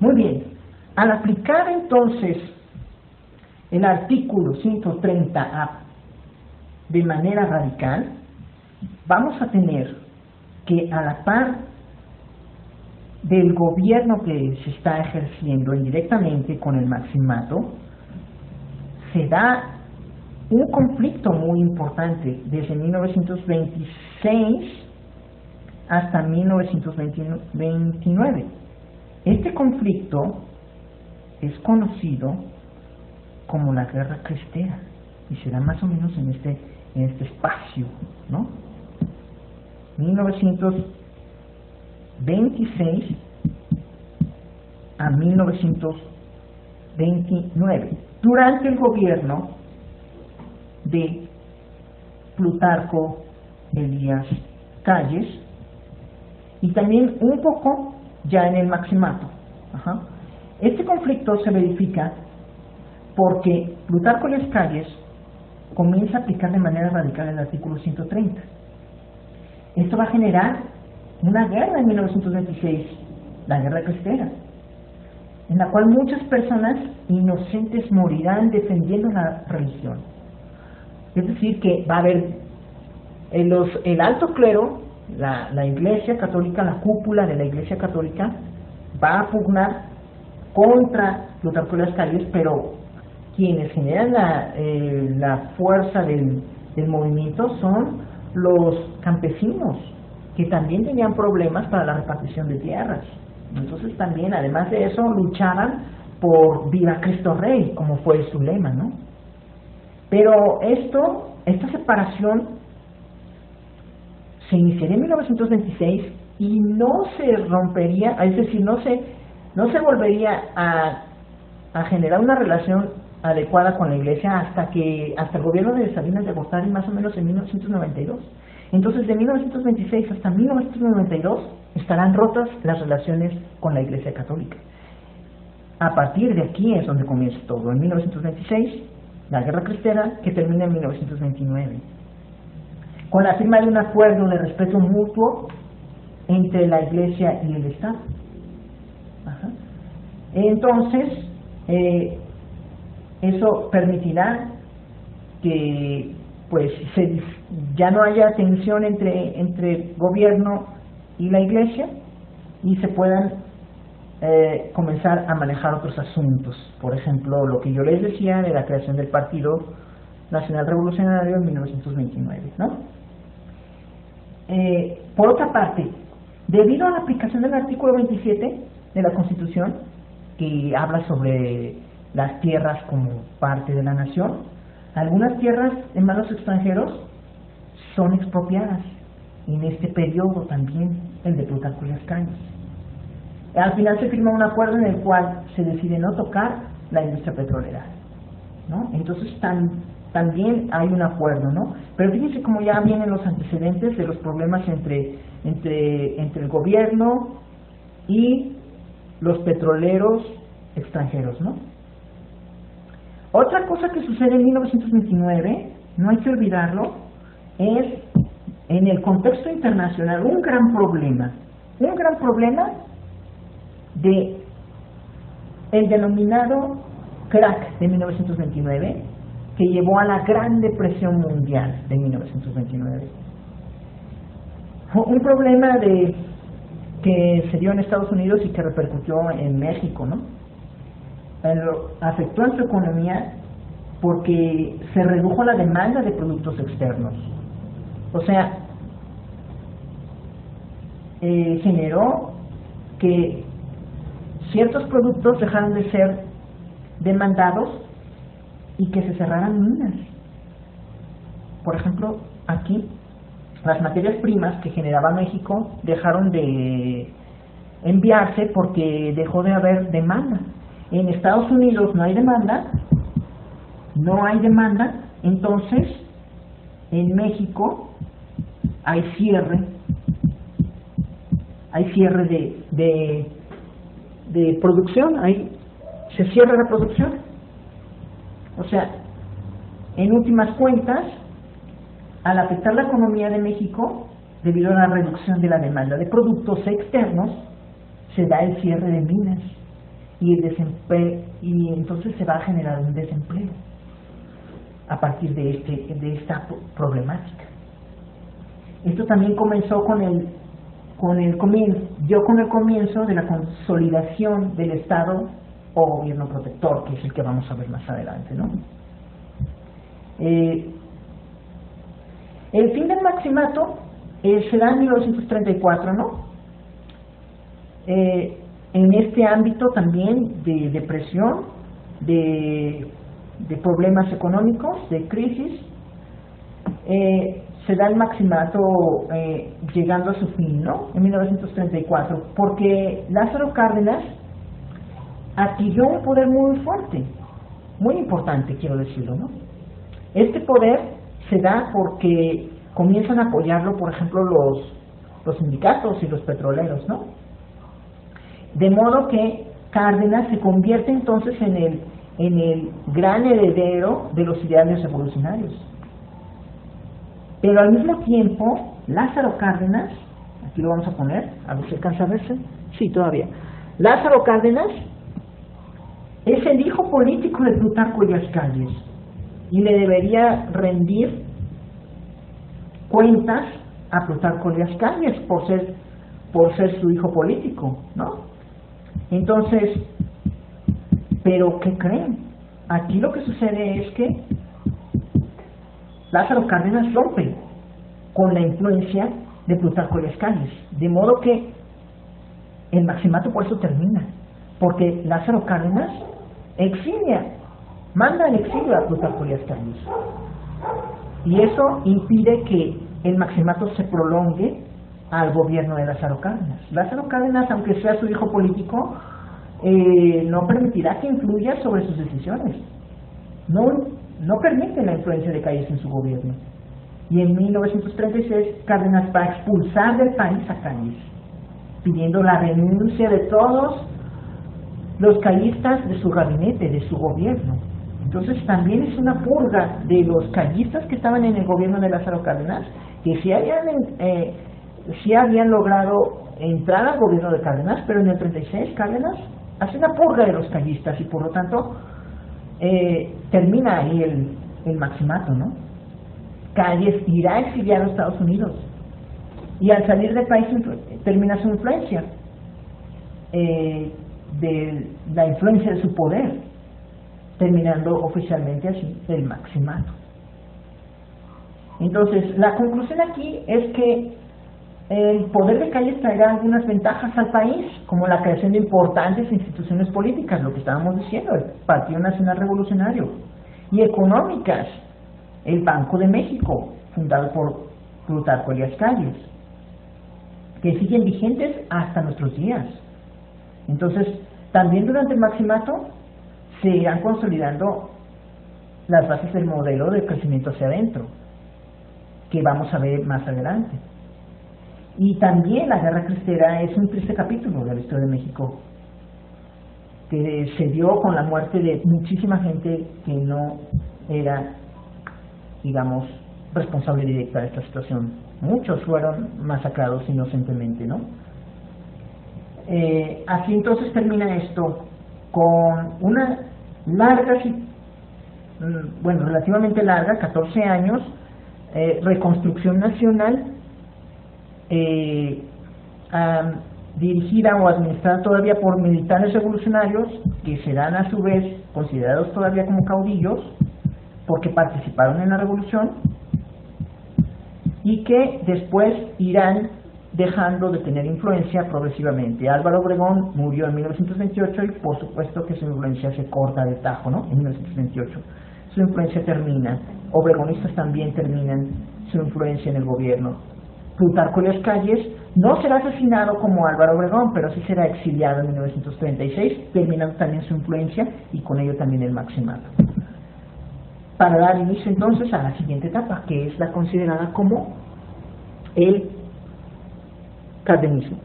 Muy bien, al aplicar entonces el artículo 130A de manera radical, vamos a tener que a la par del gobierno que se está ejerciendo indirectamente con el maximato, se da un conflicto muy importante desde 1926 hasta 1929. Este conflicto es conocido como la Guerra Cristera y se da más o menos en este espacio, ¿no? 1926 a 1929, durante el gobierno de Plutarco Elías Calles y también un poco ya en el maximato. Este conflicto se verifica porque Plutarco Elías Calles comienza a aplicar de manera radical el artículo 130. Esto va a generar una guerra en 1926, la Guerra Cristera, en la cual muchas personas inocentes morirán defendiendo la religión. Es decir, que va a haber el alto clero, la Iglesia Católica, la cúpula de la Iglesia Católica, va a pugnar contra Plutarco Elías Calles, pero quienes generan la fuerza del movimiento son los campesinos, que también tenían problemas para la repartición de tierras. Entonces también, además de eso, luchaban por Viva Cristo Rey, como fue su lema, ¿no? Pero esta separación se iniciaría en 1926 y no se rompería, es decir, no se volvería a generar una relación adecuada con la Iglesia hasta el gobierno de Salinas de Gortari, más o menos en 1992. Entonces, de 1926 hasta 1992 estarán rotas las relaciones con la Iglesia Católica. A partir de aquí es donde comienza todo. En 1926, la Guerra Cristera, que termina en 1929, con la firma de un acuerdo de respeto mutuo entre la Iglesia y el Estado. Entonces, eso permitirá que pues ya no haya tensión entre el gobierno y la Iglesia y se puedan comenzar a manejar otros asuntos. Por ejemplo, lo que yo les decía de la creación del Partido Nacional Revolucionario en 1929, ¿no? Por otra parte, debido a la aplicación del artículo 27 de la Constitución, que habla sobre las tierras como parte de la nación, algunas tierras en manos extranjeros son expropiadas. En este periodo también, el de Plutarco Elías Calles. Al final se firma un acuerdo en el cual se decide no tocar la industria petrolera, ¿no? Entonces también hay un acuerdo, ¿no? Pero fíjense cómo ya vienen los antecedentes de los problemas entre el gobierno y los petroleros extranjeros, ¿no? Otra cosa que sucede en 1929, no hay que olvidarlo, es en el contexto internacional un gran problema de el denominado crack de 1929, que llevó a la Gran Depresión Mundial de 1929. Un problema que se dio en Estados Unidos y que repercutió en México, ¿no? Afectó a su economía porque se redujo la demanda de productos externos. O sea, generó que ciertos productos dejaran de ser demandados y que se cerraran minas. Por ejemplo, aquí las materias primas que generaba México dejaron de enviarse porque dejó de haber demanda. En Estados Unidos no hay demanda, entonces en México hay cierre de producción, se cierra la producción. O sea, en últimas cuentas, al afectar la economía de México, debido a la reducción de la demanda de productos externos, se da el cierre de minas. y entonces se va a generar un desempleo a partir de esta problemática. Esto también comenzó con el comienzo de la consolidación del Estado o gobierno protector, que es el que vamos a ver más adelante, ¿no? El fin del maximato se da en 1934, ¿no? En este ámbito también de depresión, de problemas económicos, de crisis, se da el maximato llegando a su fin, ¿no? En 1934, porque Lázaro Cárdenas adquirió un poder muy fuerte, muy importante, quiero decirlo, ¿no? Este poder se da porque comienzan a apoyarlo, por ejemplo, los sindicatos y los petroleros, ¿no? De modo que Cárdenas se convierte entonces en el gran heredero de los ideales revolucionarios. Pero al mismo tiempo, Lázaro Cárdenas, aquí lo vamos a poner, a ver si alcanza a verse, sí, todavía. Lázaro Cárdenas es el hijo político de Plutarco Elías Calles y le debería rendir cuentas a Plutarco Elías Calles por ser su hijo político, ¿no? Entonces, ¿pero qué creen? Aquí lo que sucede es que Lázaro Cárdenas rompe con la influencia de Plutarco Elías Calles, de modo que el maximato por eso termina, porque Lázaro Cárdenas manda al exilio a Plutarco Elías Calles, y eso impide que el maximato se prolongue al gobierno de Lázaro Cárdenas. Lázaro Cárdenas, aunque sea su hijo político, no permitirá que influya sobre sus decisiones. No permite la influencia de Calles en su gobierno. Y en 1936 Cárdenas va a expulsar del país a Calles, pidiendo la renuncia de todos los callistas de su gabinete, de su gobierno. Entonces también es una purga de los callistas que estaban en el gobierno de Lázaro Cárdenas, que sí habían logrado entrar al gobierno de Cárdenas, pero en el 36 Cárdenas hace una purga de los callistas y por lo tanto termina ahí el maximato, ¿no? Calles irá exiliado a Estados Unidos y al salir del país termina su influencia, de la influencia de su poder, terminando oficialmente así el maximato. Entonces, la conclusión aquí es que el poder de Calles traerá algunas ventajas al país, como la creación de importantes instituciones políticas, lo que estábamos diciendo, el Partido Nacional Revolucionario, y económicas, el Banco de México, fundado por Plutarco Elías Calles, que siguen vigentes hasta nuestros días. Entonces, también durante el maximato se irán consolidando las bases del modelo de crecimiento hacia adentro, que vamos a ver más adelante. Y también la Guerra Cristera es un triste capítulo de la historia de México, que se dio con la muerte de muchísima gente que no era, digamos, responsable directa de esta situación. Muchos fueron masacrados inocentemente, ¿no? Así entonces termina esto con una larga, relativamente larga, 14 años, reconstrucción nacional, dirigida o administrada todavía por militares revolucionarios que serán a su vez considerados todavía como caudillos porque participaron en la revolución y que después irán dejando de tener influencia progresivamente. Álvaro Obregón murió en 1928 y por supuesto que su influencia se corta de tajo, ¿no? En 1928 su influencia termina. Obregonistas también terminan su influencia en el gobierno. Plutarco Elías Calles no será asesinado como Álvaro Obregón, pero sí será exiliado en 1936, terminando también su influencia y con ello también el maximato. Para dar inicio entonces a la siguiente etapa, que es la considerada como el cardenismo.